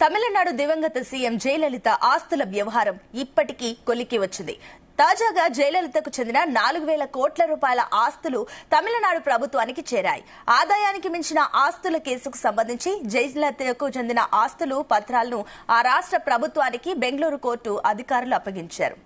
తమిళనాడు దివంగత సీఎం జయలలిత ఆస్తుల వ్యవహారం ఇప్పటికీ కొలిక్కి వచ్చింది. తాజాగా జయలలితకు చెందిన 4,000 కోట్ల రూపాయల ఆస్తులు తమిళనాడు ప్రభుత్వానికి చేరాయి. ఆదాయానికి మించిన ఆస్తుల కేసుకు సంబంధించి జయలలితకు చెందిన ఆస్తులు పత్రాలను ఆ రాష్ట్ర ప్రభుత్వానికి బెంగళూరు కోర్టు అధికారులు అప్పగించారు.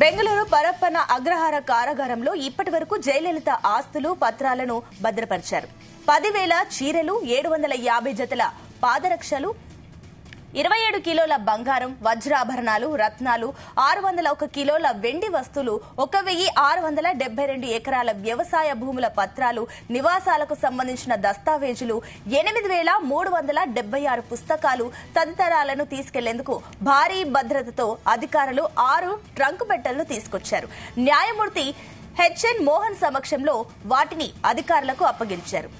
బెంగళూరు పరప్పన అగ్రహార కారాగారంలో ఇప్పటి వరకు జయలలిత ఆస్తులు పత్రాలను భద్రపరిచారు. 10,000 చీరలు, 750 జతల పాదరక్షలు, 27 కిలోల బంగారం, వజ్రాభరణాలు, రత్నాలు, 601 కిలోల వెండి వస్తువులు, 1,672 ఎకరాల వ్యవసాయ భూముల పత్రాలు, నివాసాలకు సంబంధించిన దస్తావేజులు, 8,376 పుస్తకాలు తదితరాలను తీసుకెళ్లేందుకు భారీ భద్రతతో అధికారులు 6 ట్రంక్ పెట్టెలను తీసుకొచ్చారు. న్యాయమూర్తి హెచ్ఎన్ మోహన్ సమక్షంలో వాటిని అధికారులకు అప్పగించారు.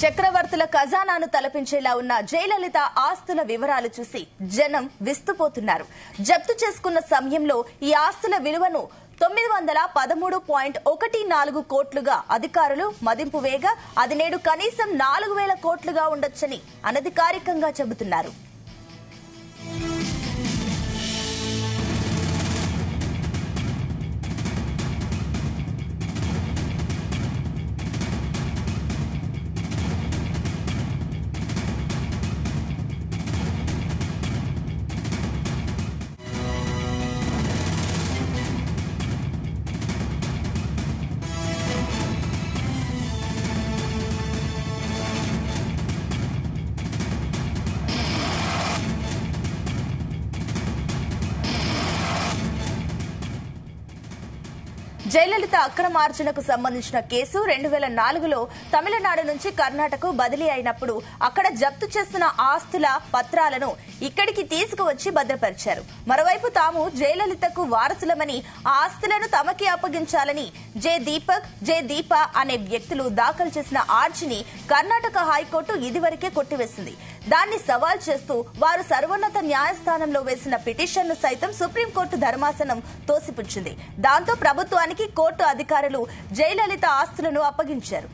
చక్రవర్తుల ఖజానాను తలపించేలా ఉన్న జయలలిత ఆస్తుల వివరాలు చూసి జనం విస్తుపోతున్నారు. జప్తు చేసుకున్న సమయంలో ఈ ఆస్తుల విలువను 913.14 కోట్లుగా అధికారులు మదింపు వేయగా అది నేడు కనీసం 4,000 కోట్లుగా ఉండొచ్చని అనధికారికంగా చెబుతున్నారు. జయలలిత అక్రమార్జనకు సంబంధించిన కేసు 2004లో తమిళనాడు నుంచి కర్ణాటకకు బదిలీ అయినప్పుడు అక్కడ జప్తు చేస్తున్న ఆస్తుల పత్రాలను ఇక్కడికి తీసుకువచ్చి భద్రపరిచారు. మరోవైపు తాము జయలలితకు వారసులమని ఆ ఆస్తులను తమకి అప్పగించాలని జె దీపక్, జె దీప అనే వ్యక్తులు దాఖలు చేసిన ఆర్జీని కర్ణాటక హైకోర్టు ఇదివరకే కొట్టివేసింది. దాన్ని సవాల్ చేస్తూ వారు సర్వోన్నత న్యాయస్థానంలో వేసిన పిటిషన్ను సైతం సుప్రీంకోర్టు ధర్మాసనం తోసిపుచ్చింది. దాంతో ప్రభుత్వానికి కోర్టు అధికారులు జయలలిత ఆస్తులను అప్పగించారు.